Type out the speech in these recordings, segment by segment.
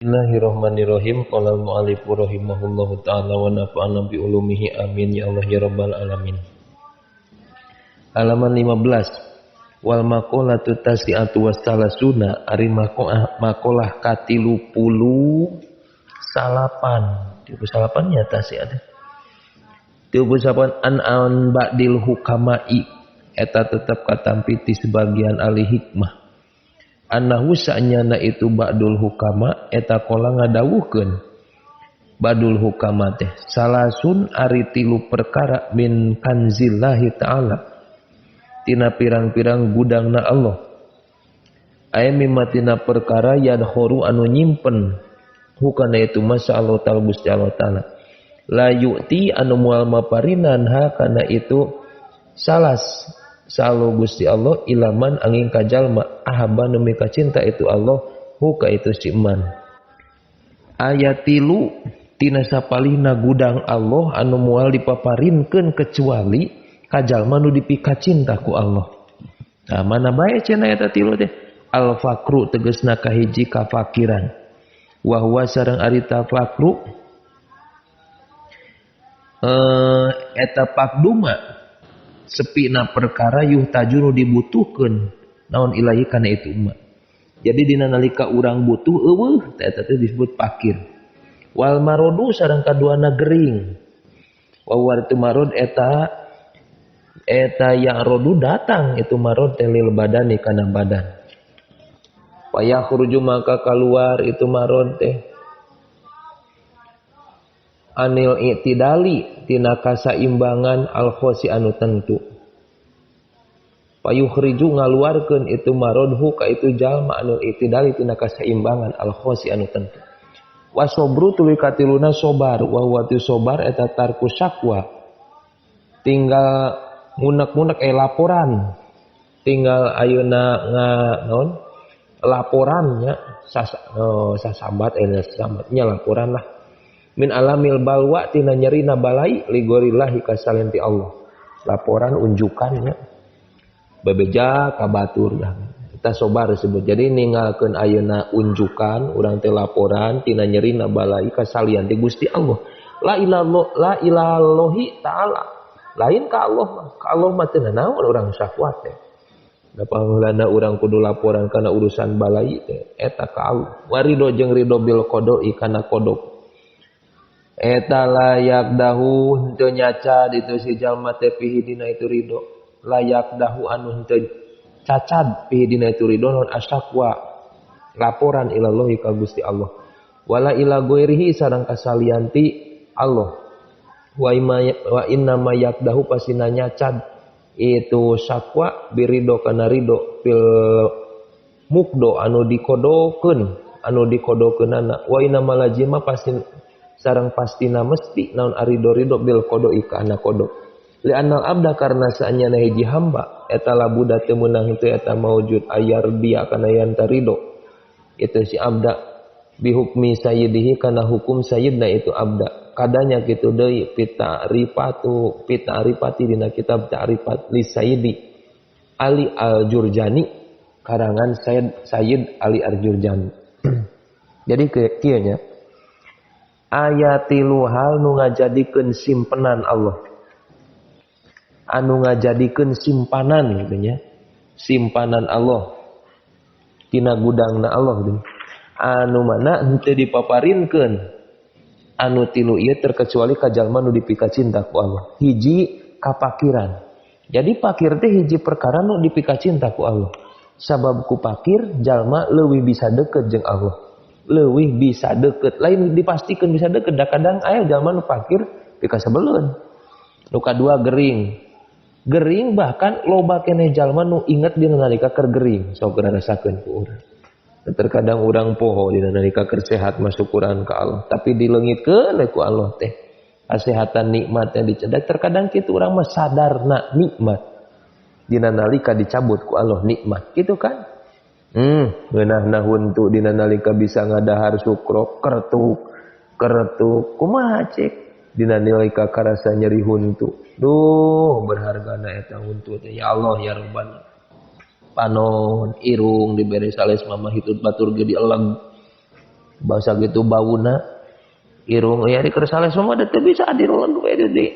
Bismillahirrahmanirrahim. Qala al-mu'allif rahimahullahu ta'ala wa nafa'ana bi ulumihi amin ya Allah ya rabbal alamin. Halaman 15. Wal maqalatu tasi'atu wassalasuna ari maqalah katilupulu salapan. 38 nya tasi'at. 38 an ba'dil hukama'i eta tetep katampiti sebagian ahli hikmah. Annahu sa'nyana itu ba'dul hukama eta kola ngadawuhkeun ba'dul hukama teh salasun ari tilu perkara min kanzillahi ta'ala tina pirang-pirang gudangna Allah aya mimatina perkara yadkhuru anu nyimpen hukana itu masa Allah ta'ala Gusti Allah ta'ala la yu'ti anu moal maparinan ha kana itu salas salo Gusti Allah ilaman angin kajalma ahaba nemi kacinta itu Allah huka itu si iman ayatilu tina sapalihna gudang Allah anu moal dipaparinkeun kecuali kajalma nu dipika cinta ku Allah. Nah mana bae cenah eta tilu teh al faqru tegasna kahiji kafakiran wa huwa sareng ari tafakru eta pakduma sepina perkara yuh tajuru dibutuhkeun naon ilahi kana itu umat. Jadi dina nalika urang butuh eueuh eta teh disebut fakir. Wal marodu sareng kaduana gering. Wa wartu marod eta yang rodu datang itu marod telil badani kana badan. Wa yakhruju maka keluar itu marod teh anil i'tidali tina kasaimbangan al khosi anu tentu payukhriju ngaluarkeun itu marodhu ka itu jalma anil i'tidali tina kasaimbangan al khosi anu tentu wasobru tuluy katiluna sobar wa watu sobar eta tarku syakwa tinggal munek-munek laporan tinggal ayeuna naon laporannya sasambat sasambatnya laporan lah min alamil balwa tina nyerina balai ligorillahi kasalenti Allah laporan unjukannya bebeja kabatur dah kita sobar disebut jadi ninggalkeun ayeuna unjukan urang teh laporan tina nyerina balai kasalian ti Gusti Allah la ilahi ta'ala lain ka Allah mah teu naon urang sakwat teh da panghulana urang kudu laporan kana urusan balai teh eta ka Allah warido jeung ridho bil qada'i kana qada eta layak dahu henteu nyacad itu si jalma teh pihi dina itu ridho layak dahu anu henteu cacad pihi dina itu ridho non asyaqwa laporan ilallahi ka Gusti Allah wala ila ghairihi sareng kasalianti Allah wa inna ma yakdahu pasina nyacad itu syaqwa birido kana ridho fil mukdo anu dikodokeunana wa inna malajima pasin sareng pastina mesti naon arido-rido bil qada'i kana qada li annal abda karna saanyana hiji hamba eta labuda teu meunang teu eta maujud ayar dia kana yan tarido itu si abda bihukmi sayyidihi kana hukum sayyidna itu abda kadanya kitu deui pita'rifati dina kitab ta'rifat li sayyidi Ali Al-Jurjani karangan Sayyid Ali Al-Jurjani jadi kieu nya ayatilu hal nu ngajadikeun simpenan Allah anu ngajadikeun simpanan gitu nya simpanan Allah tina gudangna Allah gitu. Anu mana henteu dipaparinkeun anu tilu ieu terkecuali ka jalma nu dipika cinta ku Allah hiji kapakiran jadi pakir teh hiji perkara nu dipika cinta ku Allah sabab ku pakir jalma leuwih bisa deukeut jeung Allah leuwih bisa deket lain dipastikan bisa deket kadang aya jalma nu fakir pika sabeleun nu kadua gering bahkan loba keneh jalma nu inget dina nalika keur gering sok rasakeun ku urang terkadang urang poho dina nalika keur sehat masuk Quran ka Allah tapi dileungitkeun ku Allah teh kasehatan nikmatnya dicedak terkadang kitu urang mah sadarna nikmat dina nalika dicabut ku Allah nikmat gitu kan ngeunahna huntu dina nalika bisa ngadahar sukro keretuk kumaha cek dina nalika karasa nyeri huntu duh berhargana eta huntu teh ya Allah ya Rabbana panon irung dibere sales mama hitut batur ge dieleg Basa gitu bauna irung ya di kersale semua da teu bisa diruleng di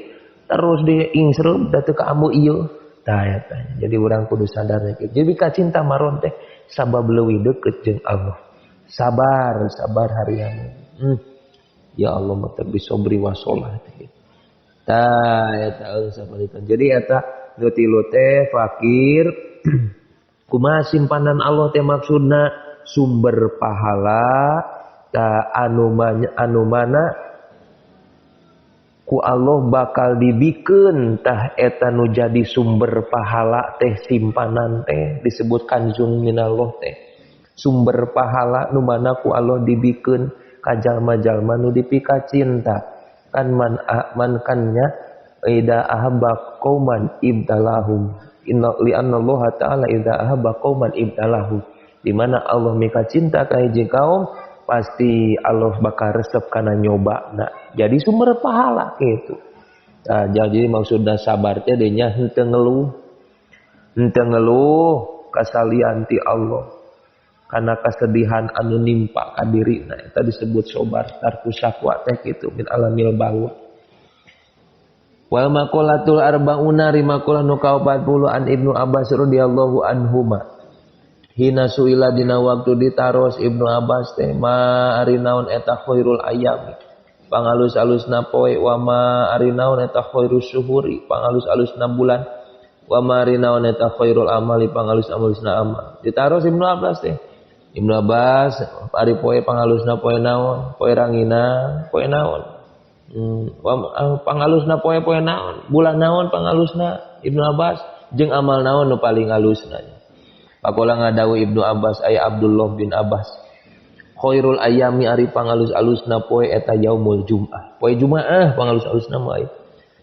terus diingsreup da teu ka ambu ieu. Tah eta. Jadi urang kudu sadar kitu. Jadi ka cinta maron teh sabab leuwih deukeut jeung Allah. Sabar harian. Ya Allah mah bisa beri wasolah teh. Tah eta sabarikeun. Jadi eta nu tilu teh fakir kumaha simpanan Allah teh maksudna sumber pahala ta anu mana ku Allah bakal dibikeun tah eta nu jadi sumber pahala teh simpanan teh disebut kanzun minallah teh sumber pahala nu mana ku Allah dibikeun ka jalma-jalma nu dipika cinta kan man kannya ida ahabba qauman ibtalahum inna li anna Allah taala ida ahabba qauman ibtalahum di mana Allah mika cinta ka hiji kaum pasti Allah bakal resep kana nyobana jadi sumber pahala gitu. Nah, jadi maksudna sabar teh dinya henteu ngeluh kasalian ti Allah karena kesedihan anu nimpa ka dirina eta disebut sabar tarku syakwa teh kitu min alamil balwa. Wal maqalatul arbauna rimaqulah nu ka 40 an Ibnu Abbas radhiyallahu anhuma. Hina suila dina waktu ditaros Ibnu Abbas teh ma ari naon eta khairul ayam. Pangalus-alusna poe wa ma ari naon eta khairus syuhuri pangalus-alusna bulan wa ma ari naon eta khairul amali pangalus-alusna amal. Ditaros Ibnu Abbas teh. Ibnu Abbas ari poe pangalusna poe naon? Poe rangina, poe naon? Pangalusna poe naon bulan naon pangalusna Ibnu Abbas jeung amal naon nu paling alusna pakola ngadawu Ibnu Abbas aya Abdullah bin Abbas khairul ayami ari pangalus-alusna poe eta yaumul jum'ah poe jumaah pangalus-alusna mah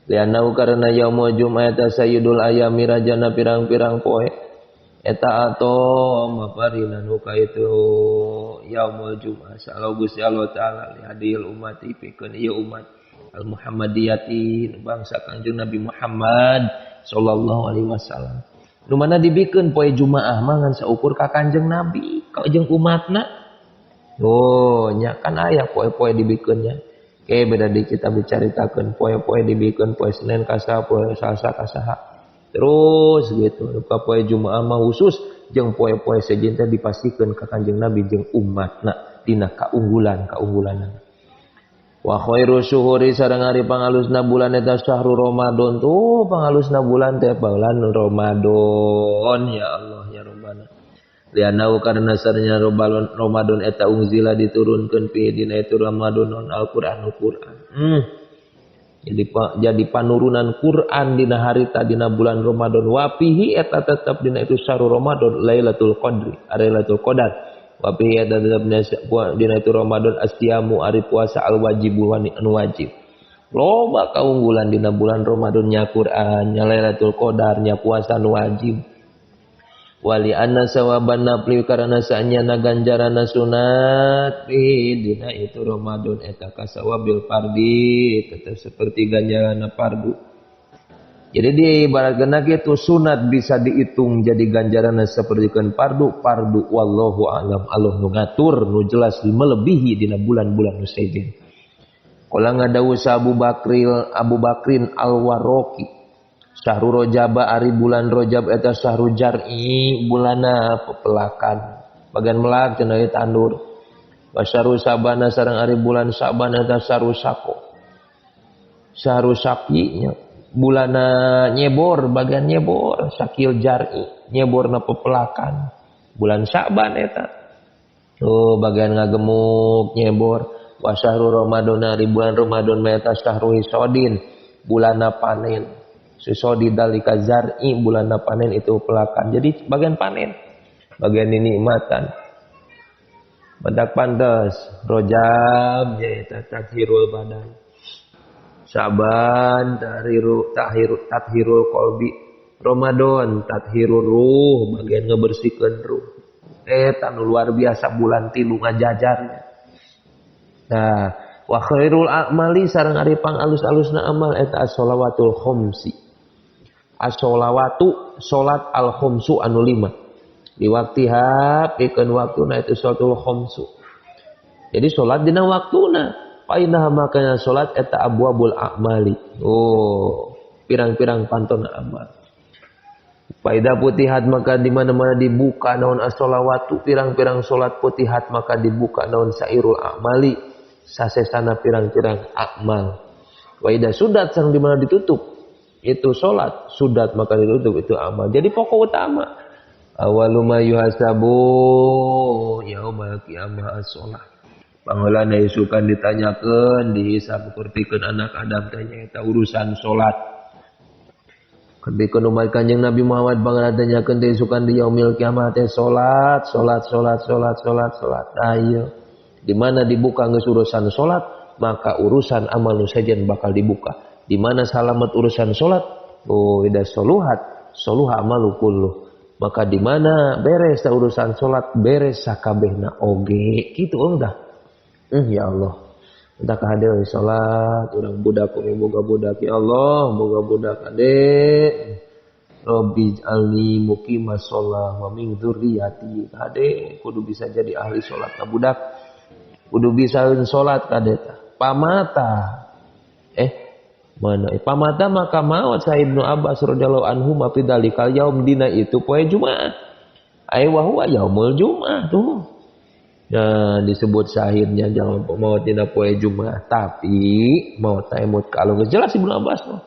lianau karena yaumul jum'ah eta sayyidul ayami rajana pirang-pirang poe eta ato maparina nu ka itu yaumul jum'ah sallallahu Gusti Allah taala li hadil ummati pikeun ieu umat al Muhammadiyati bangsa Kanjeng Nabi Muhammad sallallahu alaihi wasallam nu mana dibikeun poe Jumaah mah ngan saukur ka Kanjeng Nabi ka jeung umatna oh nya kan aya poe-poe dibikeunnya ke beda di kita bicaritakeun poe-poe dibikeun poe Senin ka saha poe Salasa ka saha terus gitu ka poe Jumaah mah khusus jeung poe-poe sejen teh dipastikeun ka Kanjeng Nabi jeung umatna dina kaunggulan wa khairu syuhuri sareng ari pangalusna bulan eta syahrul Ramadan tuh pangalusna bulan teh bulan Ramadan ya Allah ya Rabbana lianau karena sarenya Ramadan eta unzila diturunkeun fi dina itu Ramadan Al-Qur'an jadi panurunan Quran dina harita dina bulan Ramadan wa fihi eta tetep dina itu syahrul Ramadan Lailatul Qadri Lailatul Qadar wapi ada dina itu Ramadan astiamu ari puasa al wajibu anu wajib loba kaunggulan dina bulan Ramadan nya Quran nya Lailatul Qadar nya puasa anu wajib wali anna sawaban nafli karana saanyana ganjarana sunat dina itu Ramadan eta kasawabil fardi tetep seperti ganjarana fardu. Jadi diibaratkeun kitu sunat bisa dihitung jadi ganjaran sapertikeun fardu wallahu alam Allah nu ngatur nu jelas melebihi dina bulan-bulan nu sejen. Kala ngadawu Abu Bakrin Al-Warraqi syahrul Rajab ari bulan Rajab eta syahrul jar'i bulana pepelakan bagian melak cenah tandur wa syahrul Sabana sareng ari bulan Saban eta syahrul Sako syahrul Syaqi nya bulana nyebor bagian nyebor sakil jar'i nyeborna pepelakan bulan Sa'ban eta tuh bagian ngagemuk nyebor wa syahrul Ramadan ari bulan Ramadan eta syahrul hisodin bulana panen susodi dalika zar'i bulana panen itu pelakan jadi bagian panen bagian nikmatan badak pantes Rajab eta tathirul badan Saban tathirul qalbi Ramadan tathirul ruh bagian ngebersihkeun ruh eta nu luar biasa bulan 3 ngajajarnya nah wa khairul a'mali sareng ari pangalus-alusna amal eta as-shalawatul khamsi as-shalawatu salat al-khamsu anu 5 di waktiha pikeun waktuna itu salatul khamsu Jadi salat dina waktuna. Fa innaha makana salat eta abwabul a'mali. Oh, pirang-pirang pantona amal. Faida putihat maka di mana-mana dibuka naon as-sholawatu pirang-pirang salat putihat maka dibuka naon sairul a'mali sasesana pirang-pirang amal. Faida sudat sang di mana ditutup itu salat, sudat maka ditutup itu amal. Jadi pokok utama awaluma yuhasabu yaumal qiyamah as-shalah. Pangalan isukan ditanyakan dihisab kurtikeun anak Adam tanya eta urusan salat. Ketika umat Kanjeng Nabi Muhammad pangalan tanyakeun diisukan di yaumil kiamat teh salat. Ayo. Di mana dibuka geus urusan salat, maka urusan amal nu sajen bakal dibuka. Di mana salamet urusan salat, oh ida soluhat, soluha amalu kullu. Maka di mana beres urusan salat, beres sakabehna oge. Kitu ongdah. Ya Allah, kita hadir salat, urang budak kami boga budak ya Allah, boga budak ade. Robbi jalni muqimas shalah wa min dzurriyyati. Ade kudu bisa jadi ahli salat ka budak. Kudu bisa salat ka eta. Pamata. Mana? Pamata maka maot sa Ibnu Abbas radhiyallahu anhu ma fi dalikal yaum dina itu poe Jumat. Ai wa huwa yaumul Jumat tuh. Nah, disebut syahidnya jangan maut dina poe Jumat, tapi maut teh maut kalau geus jelas Ibnu Abbas mah.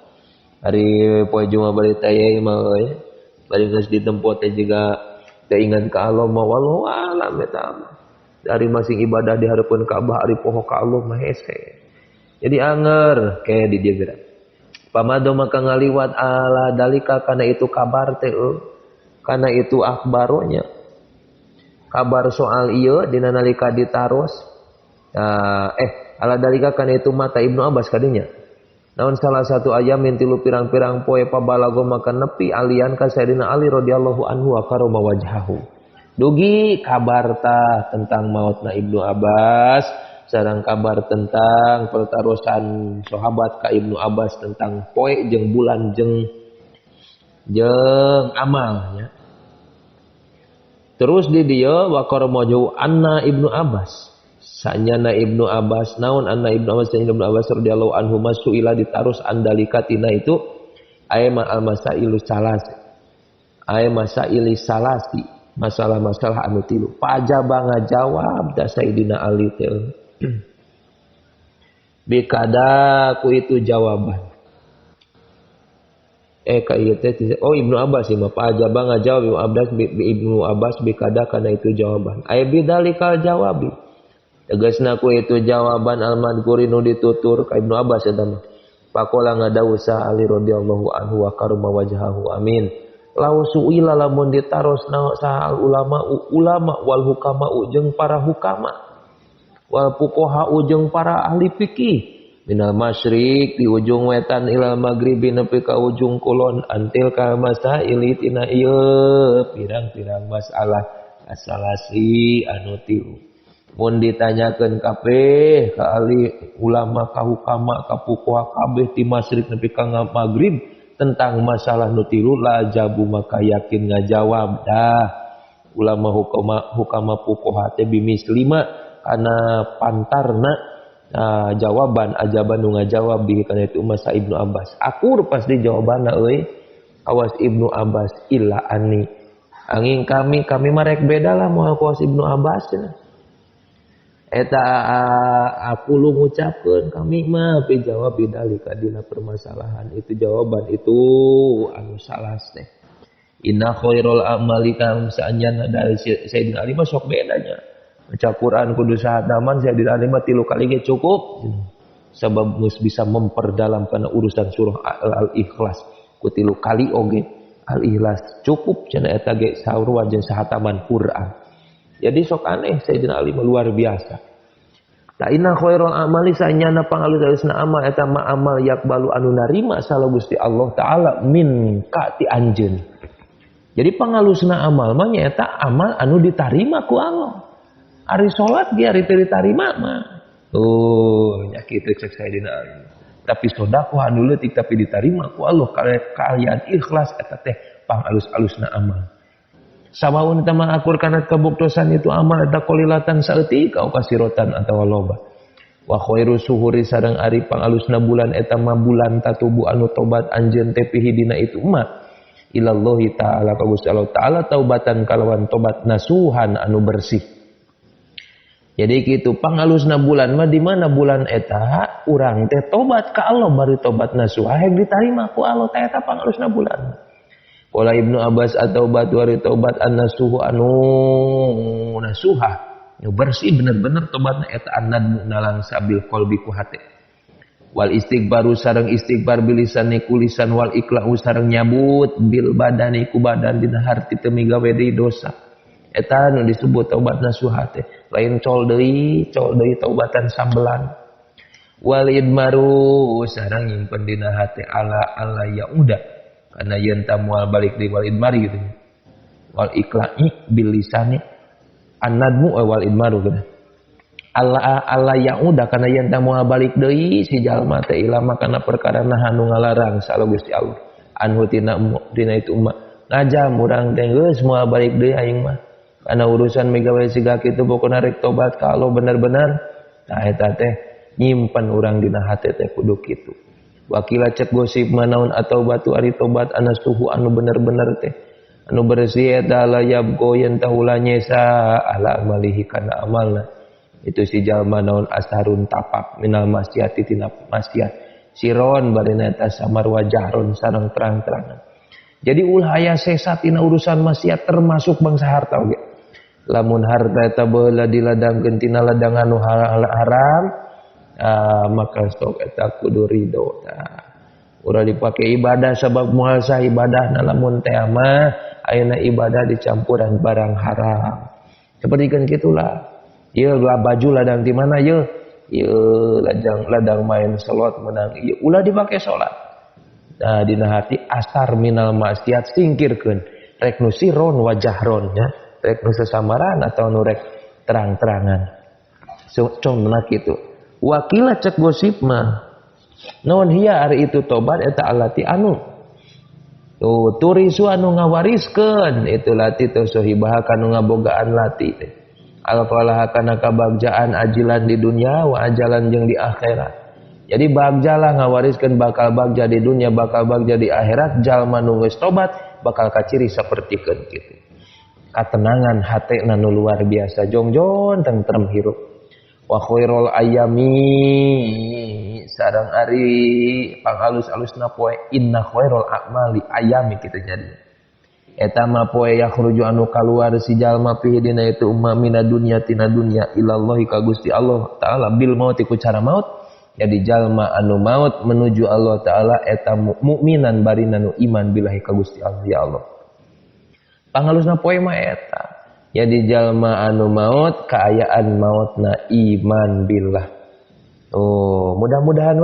Hari poe Jumat bari teh mah we. Bari geus ditempo teh juga teh ingat ka Allah mah wallahu alam eta mah. Dari masing ibadah dihareupeun Ka'bah ari poho ka Allah mah hese. Jadi anger kayak di dia gerak. Pamado maka ngaliwat ala dalika kana itu kabar teh kana itu akhbaronya. Kabar soal ieu dina nalika ditaros ala dalika kana itu mata Ibnu Abbas kadinya naon salah satu ayam mintilu pirang-pirang poe pabalago maka nepi alian ka Sayyidina Ali radhiyallahu anhu wa karama wajhahu dugi kabar ta tentang mautna Ibnu Abbas sareng kabar tentang pertarosan sahabat ka Ibnu Abbas tentang poe jeung bulan jeung amalnya. Terus di dia wakar maju anna Ibnu Abbas. Sanyana Ibnu Abbas naon anna Ibnu Abbas dan Ibnu Abbas radhiyallahu anhu masuila ditarus andalikatina itu ayma al-masailu salasi. Ayma masaili salasi, masalah-masalah anu tilu. Pajaba ngajawab da Sayyidina Ali teh. Bikada ku itu jawaban. Ibnu Abbas mah pajaba ngajawab Ibnu Abbas bikada kana itu jawaban. Ay bidalikal jawabi. Tegasna ku itu jawaban al-madhkuri nu ditutur ka Ibnu Abbas eta mah. Faqala ngadawusa Ali radhiyallahu anhu wa karama wajhahu amin. Law suila lamun ditaros sa ulama wal hukama jeung para hukama. Wal fuqaha jeung para ahli fikih. Minal masyrik di ujung wetan ilal maghribi nepi ka ujung kulon antil ka masaili tina ieu pirang-pirang masalah asalasi anu tilu. Mun ditanyakeun kabeh ka ahli ulama ka hukama ka fuqaha kabeh ti masyrik nepi ka maghrib tentang masalah nu tilu la jabu maka yakin ngajawab dah ulama hukama fuqaha teh bimislima kana pantarna jawaban ajaban nu ngajawab bihi kana itu masa Ibnu Abbas. Akur pasti jawabanna euy. Awas Ibnu Abbas illa ani. Angin kami marek beda lah moal kawas Ibnu Abbas. Eta aku lu ngucapkeun kami mah pi jawab bidalika dina permasalahan itu jawaban itu anu salas teh. Inna khairul a'mali kam saanjana dari Sayyidina Ali mah sok bedanya. Baca Quran kudu sahadaman saya dirima 3 kali ge cukup. Sebab geus bisa memperdalam kana urusan surah Al-Ikhlas ku 3 kali oge. Al-Ikhlas cukup cenah eta ge saurwa jeung sahataman Quran. Jadi sok aneh Sayyidina Ali luar biasa. Ta inna khairul amali sanyana pangalusna amal eta ma amal yakbalu anu narima sala Gusti Allah taala min ka ti anjeun. Jadi pangalusna amal mah nyaeta amal anu ditarima ku Allah. Ari salat ge ari teu ditarima mah. Nya kitu cek Sayyidina Ali. Tapi sedekah anu leutik tapi ditarima ku Allah kalian ikhlas eta teh pangalus-alusna amal. Sawaun tama akur kana kabuktosan itu amal eta kolilatan saeutik kau kasirotan atawa loba. Wa khairu suhuri sareng ari pangalusna bulan eta mah bulan tatubu anu tobat anjeun teh pihi dina itu mah ilallahi taala ka Gusti Allah taala taubatan kalawan tobat nasuhan anu bersih. Jadi kitu pangalusna bulan mah di mana bulan eta urang teh tobat ka Allah bari tobat nasuha hayang ditarima ku Allah teh eta pangalusna bulan. Qala Ibnu Abbas at-taubat wari taubat an-nasuhu anu nasuha nu bersih bener-bener tobatna eta annadmu nalang sabil qalbi ku hate. Wal istighbaru sareng istighbar bilisani kulisan wal iklahu sareng nyabut bil badani ku badan dina harti teu migawe deui dosa. Eta nu disebut taubat nasuha teh. Lain col deui taubatan sambelan. Wal idmaru sareng nyimpen dina hate ala ya udah karena yen tamual balik di wal idmari gitu. Wal ikla'i bil lisani annadmu wal idmaru gitu. Allah yang udah karena yen tamual balik deui si jalma teh ilama kana perkara anu ngalarang salo Gusti Allah. Anhu tina itu umat. Ngajam urang teh geus moal balik deui aing mah. Karena urusan migawe siga kitu pokona rek tobat ka Allah bener-bener. Nah eta teh nyimpen urang dina hate teh kudu kitu. Wakila cek gosip manaun atau batu ari tobat anasuhu anu bener-bener teh anu bersih eta la yabgo yen taula nyesa ala amalihi kana amalna itu si jalma naun asharun tapak minal maksiati tina maksiat siron barina eta samar wajahron sareng terang-terangan. Jadi ulah aya sesat tina urusan maksiat termasuk bangsa harta oge. Lamun harta eta baheula diladangkeun tina ladang anu haram maka sok eta kudu ridho tah. Urang dipake ibadah sabab moal sah ibadah lamun teh mah ayeuna ibadah dicampuran barang haram. Sapertikeun kitulah. Ieu baju ladang di mana ieu? Ieu ladang main salat menang ieu ulah dipake salat. Nah dina hati asar minal maksiat singkirkeun. Rek nu siron wajahron nya, rek nu sasamaran atau nu rek terang-terangan. Contohna kitu. Wakila cek gosip mah naon hiya ari itu tobat eta alati anu tuh turisu anu ngawariskeun itu lati teh sohibah kanu ngabogaan lati teh alfalah kana kabagjaan ajilan di dunia wa ajalan jeung di akhirat. Jadi bagjalah ngawariskeun bakal bagja di dunia bakal bagja di akhirat jalma nu geus tobat bakal kaciri sapertikeun kitu. Katenangan hatena nu luar biasa jongjon tentrem hirup. Wa khairul ayami sareng ari pangalus-alusna poe inna khairul a'mali ayami kitu jadi eta mah poe yakhruju anu kaluar si jalma fi dina itu umma mina dunya tina dunya ilallahi ka Gusti Allah taala bil maut ku cara maut jadi jalma anu maut menuju Allah taala eta mukminan barina nu iman billahi ka Gusti Allah ya Allah pangalusna poe mah eta. Jadi jalma anu maut kaayaan mautna iman billah. Oh, mudah-mudahan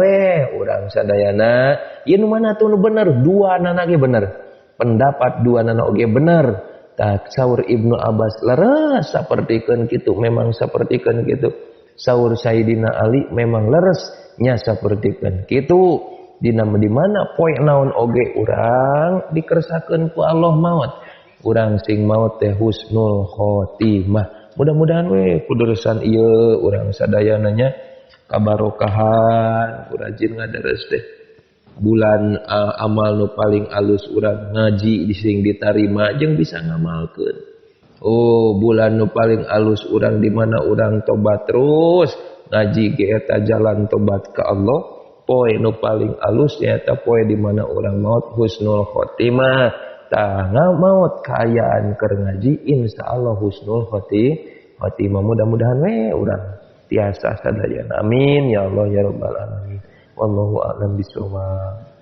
urang sadayana ieu nu mana tuh nu bener, dua nana ge bener. Pendapat dua nana oge bener. Tak saur Ibnu Abbas leres sapertikeun kitu, memang sapertikeun kitu. Saur Sayyidina Ali memang leres nya sapertikeun kitu. Dina di mana poe naon oge urang dikersakeun ku Allah maut. Urang sing maut teh husnul khotimah. Mudah-mudahan kudurusan ieu urang sadayana nya kabarokahan rajin ngadares teh. Bulan amal nu paling alus urang ngaji sing ditarima jeung bisa ngamalkeun. Oh, bulan nu paling alus urang di mana urang tobat terus ngaji ge eta jalan tobat ka Allah. Poe nu paling alus eta poe di mana urang maut husnul khotimah. Maut kaayaan keur ngaji insyaallah husnul khotimah mudah-mudahan urang tiasa sadayana amin ya Allah ya rabbal alamin wallahu a'lam bishawab.